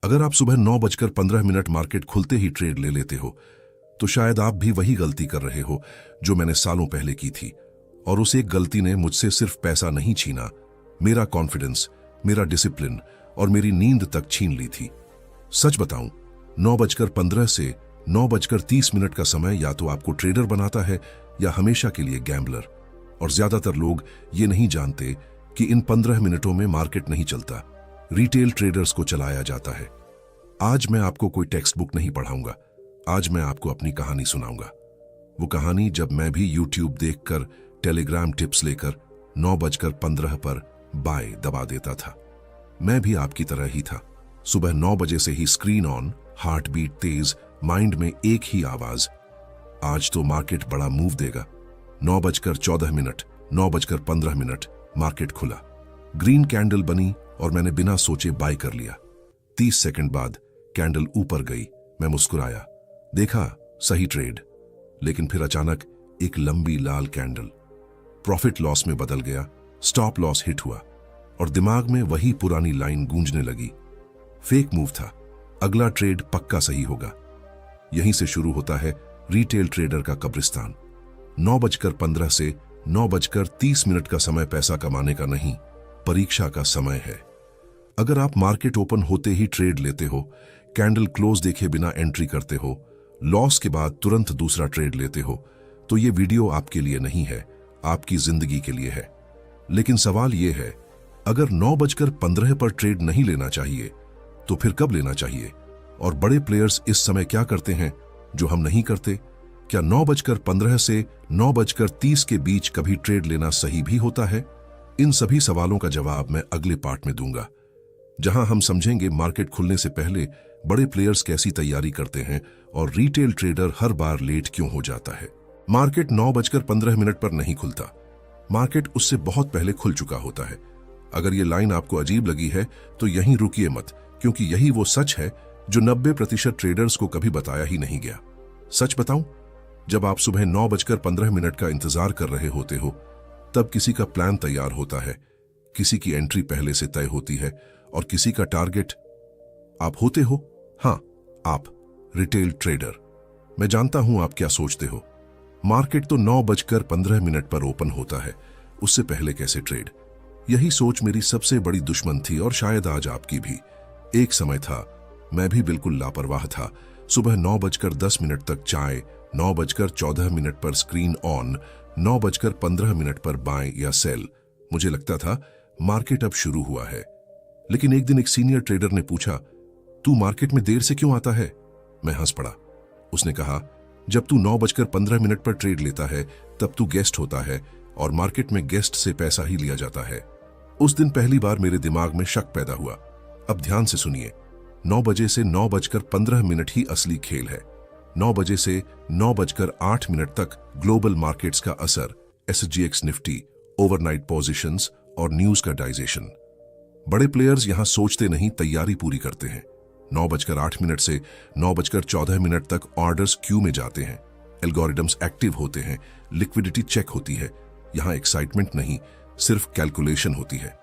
अगर आप सुबह 9:15 मार्केट खुलते ही ट्रेड ले लेते हो तो शायद आप भी वही गलती कर रहे हो जो मैंने सालों पहले की थी। और उस एक गलती ने मुझसे सिर्फ पैसा नहीं छीना, मेरा कॉन्फिडेंस, मेरा डिसिप्लिन और मेरी नींद तक छीन ली थी। सच बताऊं, 9:15 से 9:30 का समय या तो आपको ट्रेडर बनाता है या हमेशा के लिए गैम्बलर। और ज्यादातर लोग ये नहीं जानते कि इन 15 मिनटों में मार्केट नहीं चलता, रिटेल ट्रेडर्स को चलाया जाता है। आज मैं आपको कोई टेक्स्ट बुक नहीं पढ़ाऊंगा, आज मैं आपको अपनी कहानी सुनाऊंगा। वो कहानी जब मैं भी यूट्यूब देखकर, टेलीग्राम टिप्स लेकर 9:15 पर बाय दबा देता था। मैं भी आपकी तरह ही था। सुबह 9 बजे से ही स्क्रीन ऑन, हार्ट बीट तेज, माइंड में एक ही आवाज, आज तो मार्केट बड़ा मूव देगा। 9:14, 9:15 मार्केट खुला, ग्रीन कैंडल बनी और मैंने बिना सोचे बाय कर लिया। 30 सेकंड बाद कैंडल ऊपर गई, मैं मुस्कुराया, देखा सही ट्रेड। लेकिन फिर अचानक एक लंबी लाल कैंडल, प्रॉफिट लॉस में बदल गया, स्टॉप लॉस हिट हुआ और दिमाग में वही पुरानी लाइन गूंजने लगी, फेक मूव था, अगला ट्रेड पक्का सही होगा। यहीं से शुरू होता है रिटेल ट्रेडर का कब्रिस्तान। 9:15 से 9:30 का समय पैसा कमाने का नहीं, परीक्षा का समय है। अगर आप मार्केट ओपन होते ही ट्रेड लेते हो, कैंडल क्लोज देखे बिना एंट्री करते हो, लॉस के बाद तुरंत दूसरा ट्रेड लेते हो, तो ये वीडियो आपके लिए नहीं है, आपकी जिंदगी के लिए है। लेकिन सवाल ये है, अगर 9:15 पर ट्रेड नहीं लेना चाहिए तो फिर कब लेना चाहिए? और बड़े प्लेयर्स इस समय क्या करते हैं जो हम नहीं करते? क्या 9:15 से 9:30 के बीच कभी ट्रेड लेना सही भी होता है? इन सभी सवालों का जवाब मैं अगले पार्ट में दूंगा, जहां हम समझेंगे मार्केट खुलने से पहले बड़े प्लेयर्स कैसी तैयारी करते हैं और रिटेल ट्रेडर हर बार लेट क्यों हो जाता है। मार्केट 9:15 पर नहीं खुलता, मार्केट उससे बहुत पहले खुल चुका होता है। अगर ये लाइन आपको अजीब लगी है तो यहीं रुकिए मत, क्योंकि यही वो सच है जो 90% ट्रेडर्स को कभी बताया ही नहीं गया। सच बताऊं, जब आप सुबह 9:15 का इंतजार कर रहे होते हो, तब किसी का प्लान तैयार होता है, किसी की एंट्री पहले से तय होती है और किसी का टारगेट आप होते हो। हां, आप रिटेल ट्रेडर। मैं जानता हूं आप क्या सोचते हो, मार्केट तो 9:15 पर ओपन होता है, उससे पहले कैसे ट्रेड? यही सोच मेरी सबसे बड़ी दुश्मन थी और शायद आज आपकी भी। एक समय था, मैं भी बिल्कुल लापरवाह था। सुबह 9:10 तक चाय, 9:14 पर स्क्रीन ऑन, 9:15 पर बाय या सेल। मुझे लगता था मार्केट अब शुरू हुआ है। लेकिन एक दिन एक सीनियर ट्रेडर ने पूछा, तू मार्केट में देर से क्यों आता है? मैं हंस पड़ा। उसने कहा, जब तू 9:15 पर ट्रेड लेता है तब तू गेस्ट होता है और मार्केट में गेस्ट से पैसा ही लिया जाता है। उस दिन पहली बार मेरे दिमाग में शक पैदा हुआ। अब ध्यान से सुनिए, 9 बजे से 9:15 ही असली खेल है। 9 बजे से 9:08 तक ग्लोबल मार्केट्स का असर, SGX निफ्टी, ओवरनाइट पोजीशंस और न्यूज का डाइजेशन। बड़े प्लेयर्स यहां सोचते नहीं, तैयारी पूरी करते हैं। 9:08 से 9:14 तक ऑर्डर्स क्यू में जाते हैं, एल्गोरिदम्स एक्टिव होते हैं, लिक्विडिटी चेक होती है। यहां एक्साइटमेंट नहीं, सिर्फ कैलकुलेशन होती है।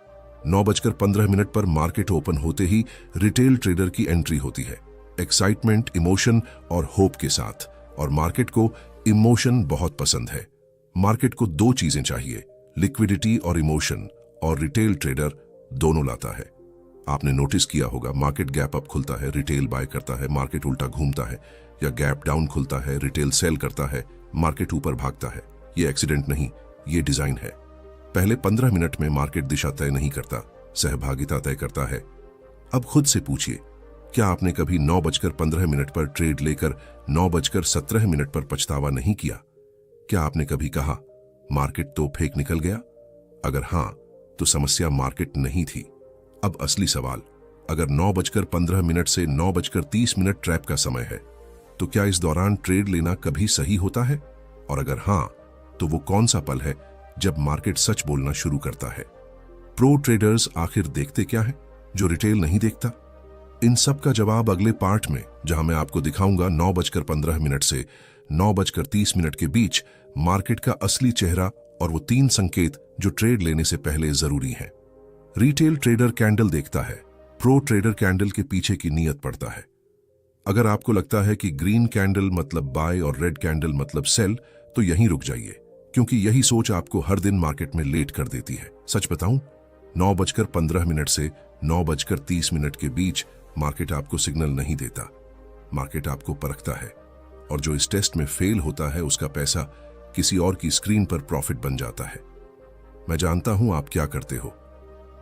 9:15 पर मार्केट ओपन होते ही रिटेल ट्रेडर की एंट्री होती है, एक्साइटमेंट, इमोशन और होप के साथ। और मार्केट को इमोशन बहुत पसंद है। मार्केट को दो चीजें चाहिए, लिक्विडिटी और इमोशन, और रिटेल ट्रेडर दोनों लाता है। आपने नोटिस किया होगा, मार्केट गैप अप खुलता है, रिटेल बाय करता है, मार्केट उल्टा घूमता है, या गैप डाउन खुलता है, रिटेल सेल करता है, मार्केट ऊपर भागता है। ये एक्सीडेंट नहीं, ये डिजाइन है। पहले 15 मिनट में मार्केट दिशा तय नहीं करता, सहभागिता तय करता है। अब खुद से पूछिए, क्या आपने कभी 9:15 पर ट्रेड लेकर 9:17 पर पछतावा नहीं किया? क्या आपने कभी कहा, मार्केट तो फेक निकल गया? अगर हां, तो समस्या मार्केट नहीं थी। अब असली सवाल, अगर 9:15 से 9:30 ट्रैप का समय है, तो क्या इस दौरान ट्रेड लेना कभी सही होता है? और अगर हां, तो वो कौन सा पल है जब मार्केट सच बोलना शुरू करता है? प्रो ट्रेडर्स आखिर देखते क्या है जो रिटेल नहीं देखता? इन सब का जवाब अगले पार्ट में, जहां मैं आपको दिखाऊंगा 9:15 से 9:30 के बीच मार्केट का असली चेहरा और वो 3 संकेत जो ट्रेड लेने से पहले जरूरी हैं। रिटेल ट्रेडर कैंडल देखता है, प्रो ट्रेडर कैंडल के पीछे की नीयत पढ़ता है। अगर आपको लगता है कि ग्रीन कैंडल मतलब बाय और रेड कैंडल मतलब सेल, तो यहीं रुक जाइए, क्योंकि यही सोच आपको हर दिन मार्केट में लेट कर देती है। सच बताऊं, 9:15 से 9:30 के बीच मार्केट आपको सिग्नल नहीं देता। मार्केट आपको परखता है, और जो इस टेस्ट में फेल होता है उसका पैसा किसी और की स्क्रीन पर प्रॉफिट बन जाता है। मैं जानता हूं आप क्या करते हो।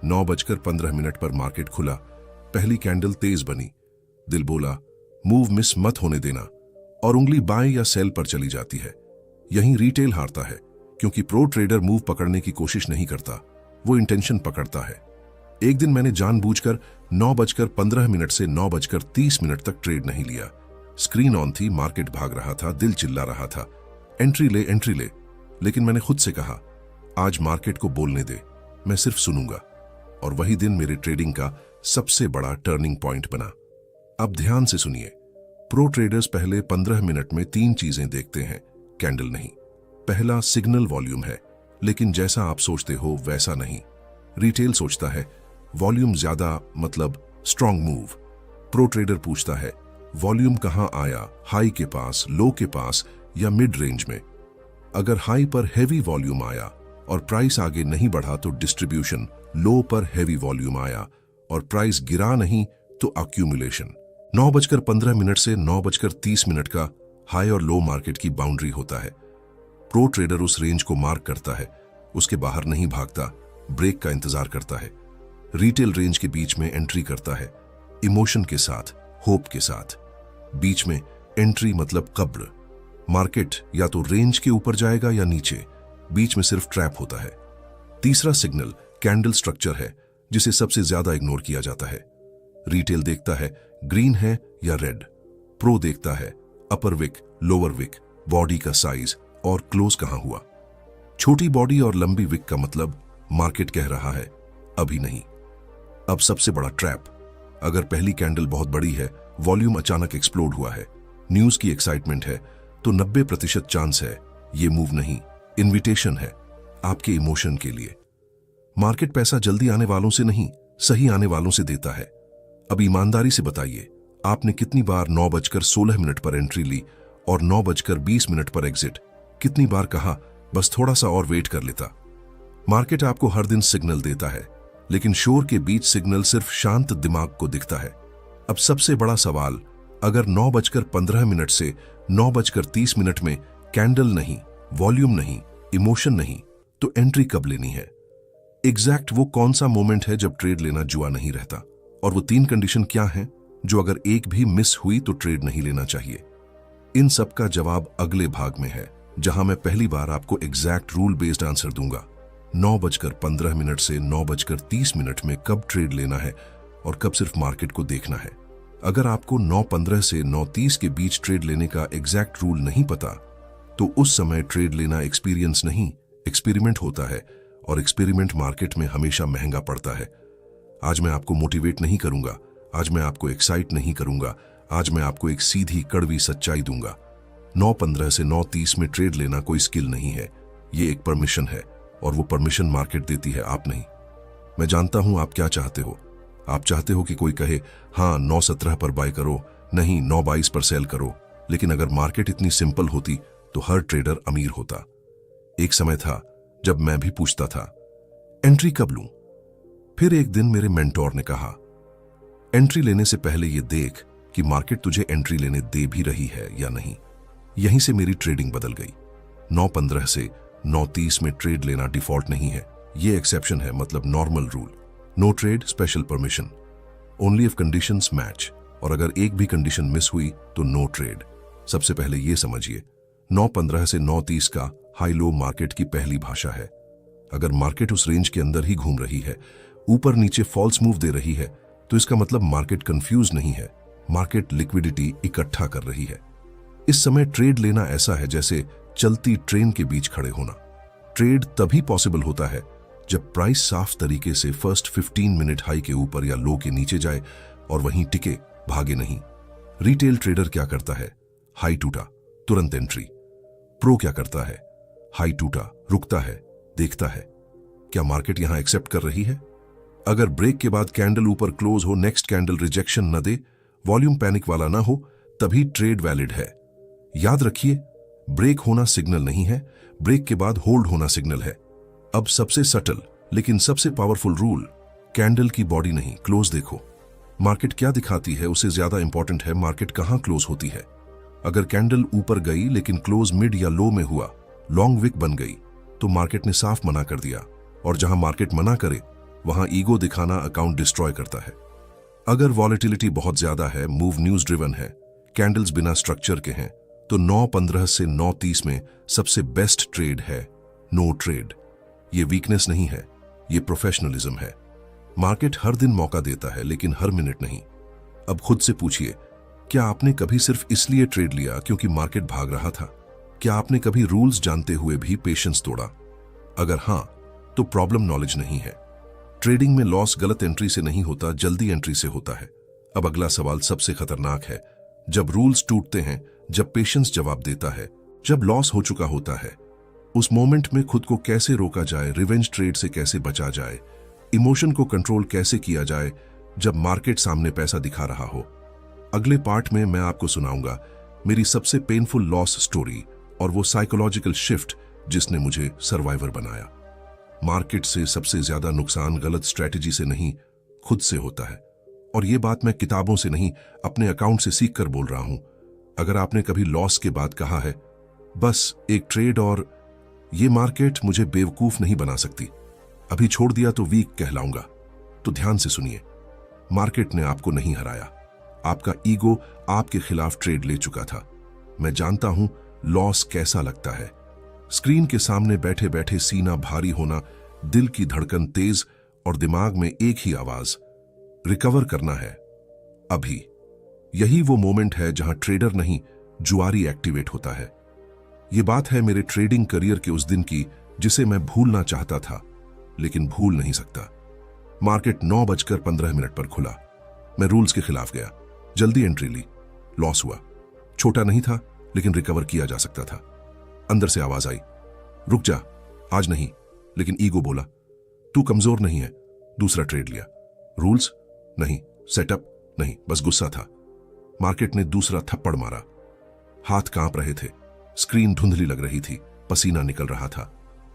9:15 पर मार्केट खुला, पहली कैंडल तेज बनी, दिल बोला मूव मिस मत होने देना, और उंगली बाय या सेल पर चली जाती है। यहीं रिटेल हारता है, क्योंकि प्रो ट्रेडर मूव पकड़ने की कोशिश नहीं करता, वो इंटेंशन पकड़ता है। एक दिन मैंने जानबूझकर 9:15 से 9:30 तक ट्रेड नहीं लिया। स्क्रीन ऑन थी, मार्केट भाग रहा था, दिल चिल्ला रहा था एंट्री ले एंट्री ले, लेकिन मैंने खुद से कहा आज मार्केट को बोलने दे, मैं सिर्फ सुनूंगा। और वही दिन मेरे ट्रेडिंग का सबसे बड़ा टर्निंग पॉइंट बना। अब ध्यान से सुनिए, प्रो ट्रेडर्स पहले 15 मिनट में 3 चीजें देखते हैं, कैंडल नहीं। पहला सिग्नल वॉल्यूम है, लेकिन जैसा आप सोचते हो वैसा नहीं। रिटेल सोचता है वॉल्यूम ज्यादा मतलब स्ट्रॉन्ग मूव। प्रो ट्रेडर पूछता है वॉल्यूम कहां आया, हाई के पास, लो के पास या मिड रेंज में। अगर हाई पर हैवी वॉल्यूम आया और प्राइस आगे नहीं बढ़ा तो डिस्ट्रीब्यूशन, लो पर हैवी वॉल्यूम आया और प्राइस गिरा नहीं तो अक्यूमुलेशन। 9:15 से 9:30 का हाई और लो मार्केट की बाउंड्री होता है। प्रो ट्रेडर उस रेंज को मार्क करता है, उसके बाहर नहीं भागता, ब्रेक का इंतजार करता है। रिटेल रेंज के बीच में एंट्री करता है, इमोशन के साथ, होप के साथ। बीच में एंट्री मतलब कब्र। मार्केट या तो रेंज के ऊपर जाएगा या नीचे, बीच में सिर्फ ट्रैप होता है। तीसरा सिग्नल कैंडल स्ट्रक्चर है, जिसे सबसे ज्यादा इग्नोर किया जाता है। रिटेल देखता है ग्रीन है या रेड, प्रो देखता है अपर विक, लोअर विक, बॉडी का साइज और क्लोज कहां हुआ। छोटी बॉडी और लंबी विक का मतलब मार्केट कह रहा है अभी नहीं। अब सबसे बड़ा ट्रैप, अगर पहली कैंडल बहुत बड़ी है, वॉल्यूम अचानक एक्सप्लोड हुआ है, न्यूज की एक्साइटमेंट है, तो 90% चांस है ये मूव नहीं, इन्विटेशन है आपके इमोशन के लिए। मार्केट पैसा जल्दी आने वालों से नहीं, सही आने वालों से देता है। अब ईमानदारी से बताइए, आपने कितनी बार 9:16 पर एंट्री ली और 9:20 पर एग्जिट? कितनी बार कहा बस थोड़ा सा और वेट कर लेता? मार्केट आपको हर दिन सिग्नल देता है, लेकिन शोर के बीच सिग्नल सिर्फ शांत दिमाग को दिखता है। अब सबसे बड़ा सवाल, अगर 9:15 से 9:30 में कैंडल नहीं, वॉल्यूम नहीं, इमोशन नहीं, तो एंट्री कब लेनी है? एग्जैक्ट वो कौन सा मोमेंट है जब ट्रेड लेना जुआ नहीं रहता? और वो 3 कंडीशन क्या हैं जो अगर एक भी मिस हुई तो ट्रेड नहीं लेना चाहिए? इन सब का जवाब अगले भाग में है, जहां मैं पहली बार आपको एग्जैक्ट रूल बेस्ड आंसर दूंगा। 9:15 से 9:30 में कब ट्रेड लेना है और कब सिर्फ मार्केट को देखना है। अगर आपको 9:15 से 9:30 के बीच ट्रेड लेने का एग्जैक्ट रूल नहीं पता, तो उस समय ट्रेड लेना एक्सपीरियंस नहीं, एक्सपेरिमेंट होता है, और एक्सपेरिमेंट मार्केट में हमेशा महंगा पड़ता है। आज मैं आपको मोटिवेट नहीं करूंगा, आज मैं आपको एक्साइट नहीं करूंगा, आज मैं आपको एक सीधी कड़वी सच्चाई दूंगा। 9:15 से 9:30 में ट्रेड लेना कोई स्किल नहीं है, ये एक परमिशन है, और वो परमिशन मार्केट देती है, आप नहीं। मैं जानता हूं आप क्या चाहते हो। आप चाहते हो कि कोई कहे हाँ 9:17 पर बाय करो, नहीं 9:22 पर सेल करो। लेकिन अगर मार्केट इतनी सिंपल होती तो हर ट्रेडर अमीर होता। एक समय था जब मैं भी पूछता था एंट्री कब लूं। फिर एक दिन मेरे मेंटोर ने कहा एंट्री लेने से पहले ये देख कि मार्केट तुझे एंट्री लेने दे भी रही है या नहीं। यहीं से मेरी ट्रेडिंग बदल गई। 9:15 से 9:30 में ट्रेड लेना डिफॉल्ट नहीं है, ये एक्सेप्शन है, मतलब normal rule. No trade, special permission, only if conditions match. और अगर एक भी कंडीशन मिस हुई तो नो ट्रेड। सबसे पहले ये समझिए, 9:15 से 9:30 का हाई लो मार्केट की पहली भाषा है। अगर मार्केट उस रेंज के अंदर ही घूम रही है, ऊपर नीचे फॉल्स मूव दे रही है, तो इसका मतलब मार्केट कंफ्यूज नहीं है, मार्केट लिक्विडिटी इकट्ठा कर रही है। इस समय ट्रेड लेना ऐसा है जैसे चलती ट्रेन के बीच खड़े होना। ट्रेड तभी पॉसिबल होता है जब प्राइस साफ तरीके से फर्स्ट 15 मिनट हाई के ऊपर या लो के नीचे जाए और वहीं टिके, भागे नहीं। रिटेल ट्रेडर क्या करता है? हाई टूटा, तुरंत एंट्री। प्रो क्या करता है? हाई टूटा, रुकता है, देखता है क्या मार्केट यहां एक्सेप्ट कर रही है, अगर ब्रेक के बाद कैंडल ऊपर क्लोज हो, नेक्स्ट कैंडल रिजेक्शन न दे, वॉल्यूम पैनिक वाला ना हो, तभी ट्रेड वैलिड है। याद रखिए, ब्रेक होना सिग्नल नहीं है, ब्रेक के बाद होल्ड होना सिग्नल है। अब सबसे सटल लेकिन सबसे पावरफुल रूल, कैंडल की बॉडी नहीं, क्लोज देखो। मार्केट क्या दिखाती है उससे ज्यादा इंपॉर्टेंट है मार्केट कहां क्लोज होती है। अगर कैंडल ऊपर गई लेकिन क्लोज मिड या लो में हुआ, लॉन्ग विक बन गई, तो मार्केट ने साफ मना कर दिया। और जहां मार्केट मना करे वहां ईगो दिखाना अकाउंट डिस्ट्रॉय करता है। अगर वॉलेटिलिटी बहुत ज्यादा है, मूव न्यूज ड्रिवन है, कैंडल्स बिना स्ट्रक्चर के हैं, तो 9:15 से 9:30 में सबसे बेस्ट ट्रेड है नो ट्रेड। ये वीकनेस नहीं है, ये प्रोफेशनलिज्म है। मार्केट हर दिन मौका देता है लेकिन हर मिनट नहीं। अब खुद से पूछिए, क्या आपने कभी सिर्फ इसलिए ट्रेड लिया क्योंकि मार्केट भाग रहा था? क्या आपने कभी रूल्स जानते हुए भी पेशेंस तोड़ा? अगर हां, तो प्रॉब्लम नॉलेज नहीं है। ट्रेडिंग में लॉस गलत एंट्री से नहीं होता, जल्दी एंट्री से होता है। अब अगला सवाल सबसे खतरनाक है। जब रूल्स टूटते हैं, जब पेशेंस जवाब देता है, जब लॉस हो चुका होता है, उस मोमेंट में खुद को कैसे रोका जाए, रिवेंज ट्रेड से कैसे बचा जाए, इमोशन को कंट्रोल कैसे किया जाए जब मार्केट सामने पैसा दिखा रहा हो। अगले पार्ट में मैं आपको सुनाऊंगा मेरी सबसे पेनफुल लॉस स्टोरी और वो साइकोलॉजिकल शिफ्ट जिसने मुझे सर्वाइवर बनाया। मार्केट से सबसे ज्यादा नुकसान गलत स्ट्रैटेजी से नहीं, खुद से होता है। और ये बात मैं किताबों से नहीं, अपने अकाउंट से सीख कर बोल रहा हूं। अगर आपने कभी लॉस के बाद कहा है, बस एक ट्रेड और ये मार्केट मुझे बेवकूफ नहीं बना सकती, अभी छोड़ दिया तो वीक कहलाऊंगा, तो ध्यान से सुनिए। मार्केट ने आपको नहीं हराया, आपका ईगो आपके खिलाफ ट्रेड ले चुका था। मैं जानता हूं लॉस कैसा लगता है। स्क्रीन के सामने बैठे बैठे सीना भारी होना, दिल की धड़कन तेज और दिमाग में एक ही आवाज, रिकवर करना है अभी। यही वो मोमेंट है जहां ट्रेडर नहीं, जुआरी एक्टिवेट होता है। ये बात है मेरे ट्रेडिंग करियर के उस दिन की जिसे मैं भूलना चाहता था लेकिन भूल नहीं सकता। मार्केट 9:15 पर खुला। मैं रूल्स के खिलाफ गया, जल्दी एंट्री ली, लॉस हुआ। छोटा नहीं था लेकिन रिकवर किया जा सकता था। अंदर से आवाज आई, रुक जा, आज नहीं। लेकिन ईगो बोला, तू कमजोर नहीं है। दूसरा ट्रेड लिया। रूल्स नहीं, सेटअप नहीं, बस गुस्सा था। मार्केट ने दूसरा थप्पड़ मारा। हाथ कांप रहे थे, स्क्रीन धुंधली लग रही थी, पसीना निकल रहा था।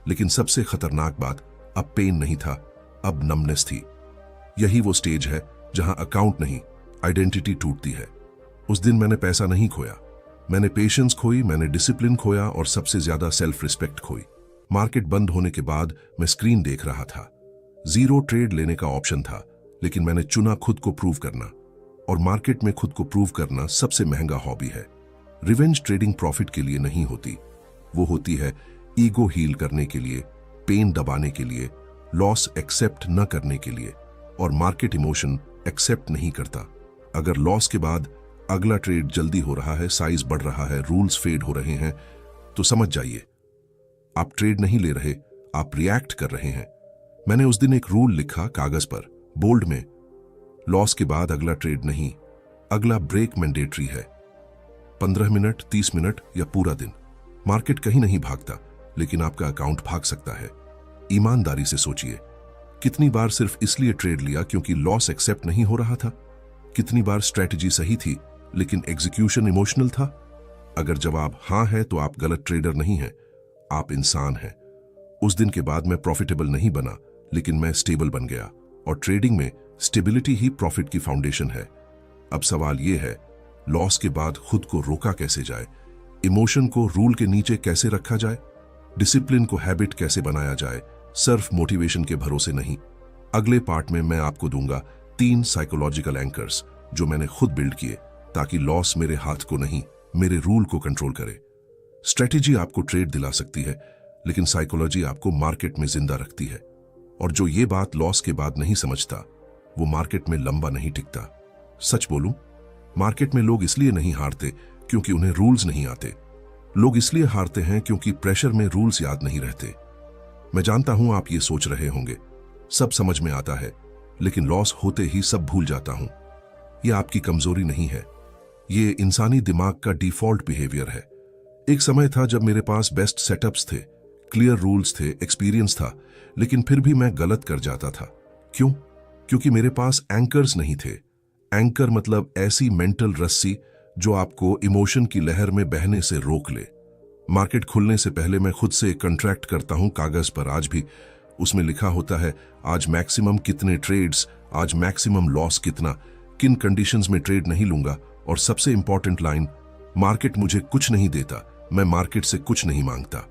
लेकिन सबसे खतरनाक बात, अब पेन नहीं था, अब नमनेस थी। यही वो स्टेज है जहां अकाउंट नहीं, आइडेंटिटी टूटती है। उस दिन मैंने पैसा नहीं खोया, मैंने पेशेंस खोई, मैंने डिसिप्लिन खोया और सबसे ज्यादा सेल्फ रिस्पेक्ट खोई। मार्केट बंद होने के बाद मैं स्क्रीन देख रहा था। 0 ट्रेड लेने का ऑप्शन था, लेकिन मैंने चुना खुद को प्रूव करना। और मार्केट में खुद को प्रूव करना सबसे महंगा हॉबी है। रिवेंज ट्रेडिंग प्रॉफिट के लिए नहीं होती, वो होती है ईगो हील करने के लिए, पेन दबाने के लिए, लॉस एक्सेप्ट न करने के लिए। और मार्केट इमोशन एक्सेप्ट नहीं करता। अगर लॉस के बाद अगला ट्रेड जल्दी हो रहा है, साइज बढ़ रहा है, रूल्स फेड हो रहे हैं, तो समझ जाइए आप ट्रेड नहीं ले रहे, आप रिएक्ट कर रहे हैं। मैंने उस दिन एक रूल लिखा कागज पर, बोल्ड में, लॉस के बाद अगला ट्रेड नहीं, अगला ब्रेक मैंडेटरी है। 15 मिनट, 30 मिनट या पूरा दिन। मार्केट कहीं नहीं भागता, लेकिन आपका अकाउंट भाग सकता है। ईमानदारी से सोचिए, कितनी बार सिर्फ इसलिए ट्रेड लिया क्योंकि लॉस एक्सेप्ट नहीं हो रहा था? कितनी बार स्ट्रैटेजी सही थी लेकिन एग्जीक्यूशन इमोशनल था? अगर जवाब हां है तो आप गलत ट्रेडर नहीं हैं, आप इंसान हैं। उस दिन के बाद मैं प्रॉफिटेबल नहीं बना, लेकिन मैं स्टेबल बन गया। और ट्रेडिंग में स्टेबिलिटी ही प्रॉफिट की फाउंडेशन है। अब सवाल यह है, लॉस के बाद खुद को रोका कैसे जाए, इमोशन को रूल के नीचे कैसे रखा जाए, डिसिप्लिन को हैबिट कैसे बनाया जाए, सिर्फ मोटिवेशन के भरोसे नहीं। अगले पार्ट में मैं आपको दूंगा 3 साइकोलॉजिकल एंकर्स जो मैंने खुद बिल्ड किए, ताकि लॉस मेरे हाथ को नहीं, मेरे रूल को कंट्रोल करे। स्ट्रेटेजी आपको ट्रेड दिला सकती है, लेकिन साइकोलॉजी आपको मार्केट में जिंदा रखती है। और जो ये बात लॉस के बाद नहीं समझता, वो मार्केट में लंबा नहीं टिकता। सच बोलूं, मार्केट में लोग इसलिए नहीं हारते क्योंकि उन्हें रूल्स नहीं आते। लोग इसलिए हारते हैं क्योंकि प्रेशर में रूल्स याद नहीं रहते। मैं जानता हूं आप ये सोच रहे होंगे, सब समझ में आता है, लेकिन लॉस होते ही सब भूल जाता हूं। यह आपकी कमजोरी नहीं है, ये इंसानी दिमाग का डिफॉल्ट बिहेवियर है। एक समय था जब मेरे पास बेस्ट सेटअप्स थे, क्लियर रूल्स थे, एक्सपीरियंस था, लेकिन फिर भी मैं गलत कर जाता था। क्यों? क्योंकि मेरे पास एंकर्स नहीं थे। एंकर मतलब ऐसी मेंटल रस्सी जो आपको इमोशन की लहर में बहने से रोक ले। मार्केट खुलने से पहले मैं खुद से एक कॉन्ट्रैक्ट करता हूं कागज पर। आज भी उसमें लिखा होता है आज मैक्सिमम कितने ट्रेड्स, आज मैक्सिमम लॉस कितना, किन कंडीशंस में ट्रेड नहीं लूंगा, और सबसे इंपॉर्टेंट लाइन, मार्केट मुझे कुछ नहीं देता, मैं मार्केट से कुछ नहीं मांगता।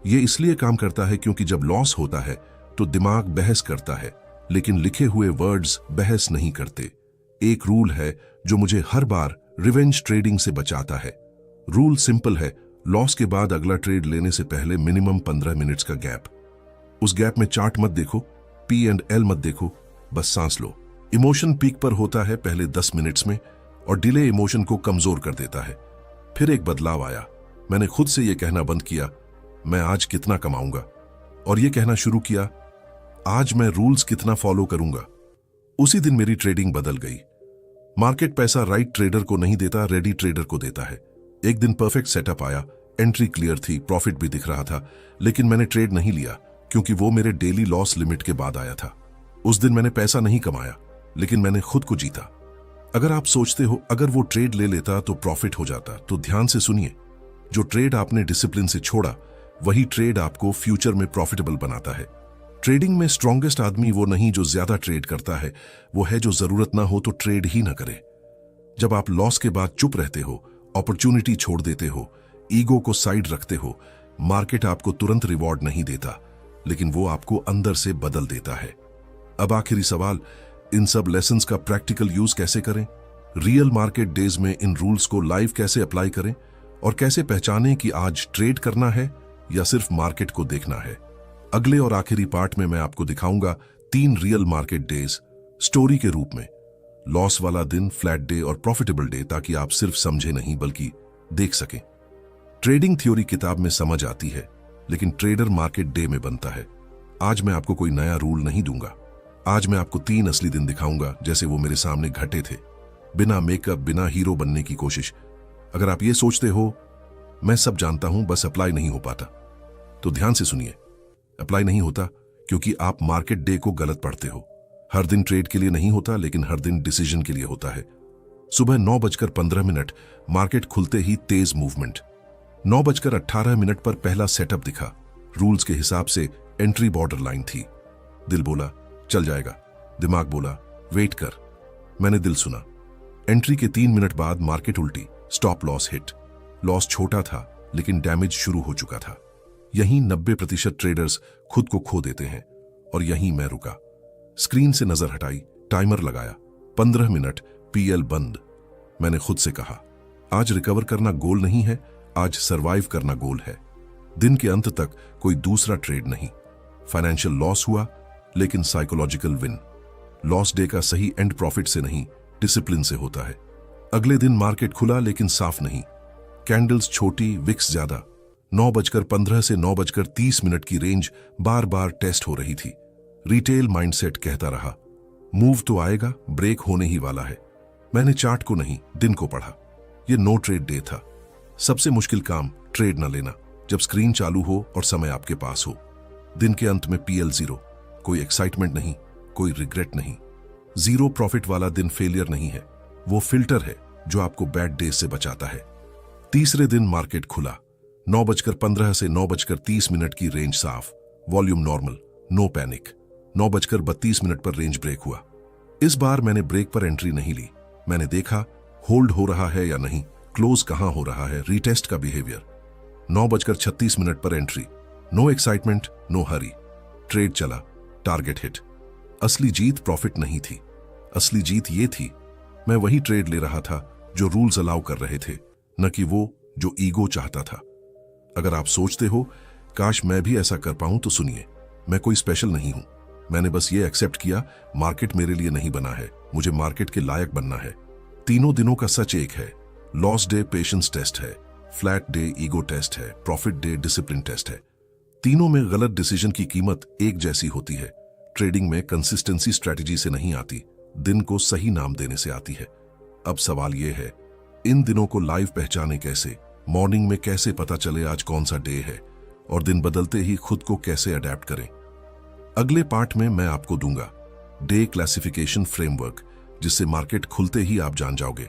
यह इसलिए काम करता है क्योंकि जब लॉस होता है तो दिमाग बहस करता है, लेकिन लिखे हुए वर्ड्स बहस नहीं करते। एक रूल है जो मुझे हर बार रिवेंज ट्रेडिंग से बचाता है। रूल सिंपल है, लॉस के बाद अगला ट्रेड लेने से पहले मिनिमम 15 मिनट्स का गैप। उस गैप में चार्ट मत देखो, P&L मत देखो, बस सांस लो। इमोशन पीक पर होता है पहले 10 मिनट्स में और डिले इमोशन को कमजोर कर देता है। फिर एक बदलाव आया, मैंने खुद से यह कहना बंद किया मैं आज कितना कमाऊंगा, और यह कहना शुरू किया आज मैं रूल्स कितना फॉलो करूंगा। उसी दिन मेरी ट्रेडिंग बदल गई। मार्केट पैसा राइट ट्रेडर को नहीं देता, रेडी ट्रेडर को देता है। एक दिन परफेक्ट सेटअप आया, एंट्री क्लियर थी, प्रॉफिट भी दिख रहा था, लेकिन मैंने ट्रेड नहीं लिया क्योंकि वो मेरे डेली लॉस लिमिट के बाद आया था। उस दिन मैंने पैसा नहीं कमाया, लेकिन मैंने खुद को जीता। अगर आप सोचते हो अगर वो ट्रेड ले लेता तो प्रॉफिट हो जाता, तो ध्यान से सुनिए, जो ट्रेड आपने डिसिप्लिन से छोड़ा वही ट्रेड आपको फ्यूचर में प्रॉफिटेबल बनाता है। ट्रेडिंग में स्ट्रॉन्गेस्ट आदमी वो नहीं जो ज्यादा ट्रेड करता है, वो है जो जरूरत ना हो तो ट्रेड ही ना करे। जब आप लॉस के बाद चुप रहते हो, अपॉर्चुनिटी छोड़ देते हो, ईगो को साइड रखते हो, मार्केट आपको तुरंत रिवॉर्ड नहीं देता, लेकिन वो आपको अंदर से बदल देता है। अब आखिरी सवाल, इन सब लेसन्स का प्रैक्टिकल यूज कैसे करें? रियल मार्केट डेज में इन रूल्स को लाइव कैसे अप्लाई करें और कैसे पहचानें कि आज ट्रेड करना है या सिर्फ मार्केट को देखना है? अगले और आखिरी पार्ट में मैं आपको दिखाऊंगा 3 रियल मार्केट डेज स्टोरी के रूप में, लॉस वाला दिन, फ्लैट डे और प्रॉफिटेबल डे, ताकि आप सिर्फ समझे नहीं बल्कि देख सकें। ट्रेडिंग थ्योरी किताब में समझ आती है, लेकिन ट्रेडर मार्केट डे में बनता है। आज मैं आपको कोई नया रूल नहीं दूंगा, आज मैं आपको 3 असली दिन दिखाऊंगा जैसे वो मेरे सामने घटे थे, बिना मेकअप, बिना हीरो बनने की कोशिश। अगर आप ये सोचते हो मैं सब जानता हूं बस अप्लाई नहीं हो पाता, तो ध्यान से सुनिए। अप्लाई नहीं होता क्योंकि आप मार्केट डे को गलत पढ़ते हो। हर दिन ट्रेड के लिए नहीं होता, लेकिन हर दिन डिसीजन के लिए होता है। सुबह 9:15 मार्केट खुलते ही तेज मूवमेंट। 9:18 पर पहला सेटअप दिखा। रूल्स के हिसाब से एंट्री बॉर्डर लाइन थी। दिल बोला चल जाएगा, दिमाग बोला वेट कर। मैंने दिल सुना। एंट्री के 3 मिनट बाद मार्केट उल्टी, स्टॉप लॉस हिट। लॉस छोटा था लेकिन डैमेज शुरू हो चुका था। यहीं 90% ट्रेडर्स खुद को खो देते हैं, और यहीं मैं रुका। स्क्रीन से नजर हटाई, टाइमर लगाया, 15 मिनट, PL बंद। मैंने खुद से कहा आज रिकवर करना गोल नहीं है, आज सरवाइव करना गोल है। दिन के अंत तक कोई दूसरा ट्रेड नहीं। फाइनेंशियल लॉस हुआ लेकिन साइकोलॉजिकल विन। लॉस डे का सही एंड प्रॉफिट से नहीं, डिसिप्लिन से होता है। अगले दिन मार्केट खुला लेकिन साफ नहीं। कैंडल्स छोटी, विक्स ज्यादा। 9:15 से 9:30 की रेंज बार बार टेस्ट हो रही थी। रिटेल माइंडसेट कहता रहा मूव तो आएगा, ब्रेक होने ही वाला है। मैंने चार्ट को नहीं, दिन को पढ़ा। यह नो ट्रेड डे था। सबसे मुश्किल काम ट्रेड न लेना, जब स्क्रीन चालू हो और समय आपके पास हो। दिन के अंत में PL 0, कोई एक्साइटमेंट नहीं, कोई रिग्रेट नहीं। 0 प्रॉफिट वाला दिन फेलियर नहीं है, वो फिल्टर है जो आपको बैड डेज से बचाता है। तीसरे दिन मार्केट खुला। 9:15 से 9:30 की रेंज साफ, वॉल्यूम नॉर्मल, नो पैनिक। 9:32 पर रेंज ब्रेक हुआ। इस बार मैंने ब्रेक पर एंट्री नहीं ली। मैंने देखा होल्ड हो रहा है या नहीं, क्लोज कहां हो रहा है, रीटेस्ट का बिहेवियर। 9:36 पर entry, no excitement, no hurry. Trade चला, टारगेट हिट। असली जीत प्रॉफिट नहीं थी, असली जीत ये थी मैं वही ट्रेड ले रहा था जो रूल्स अलाउ कर रहे थे, न कि वो जो ईगो चाहता था। अगर आप सोचते हो काश मैं भी ऐसा कर पाऊं, तो सुनिए, मैं कोई स्पेशल नहीं हूं। मैंने बस ये एक्सेप्ट किया मार्केट मेरे लिए नहीं बना है, मुझे मार्केट के लायक बनना है। तीनों दिनों का सच एक है, लॉस डे पेशेंस टेस्ट है, फ्लैट डे ईगो टेस्ट है, प्रॉफिट डे डिसिप्लिन टेस्ट है। तीनों में गलत डिसीजन की कीमत एक जैसी होती है। ट्रेडिंग में कंसिस्टेंसी स्ट्रैटेजी से नहीं आती, दिन को सही नाम देने से आती है। अब सवाल यह है, इन दिनों को लाइव पहचाने कैसे? मॉर्निंग में कैसे पता चले आज कौन सा डे है, और दिन बदलते ही खुद को कैसे अडेप्ट करें? अगले पार्ट में मैं आपको दूंगा डे क्लासिफिकेशन फ्रेमवर्क, जिससे मार्केट खुलते ही आप जान जाओगे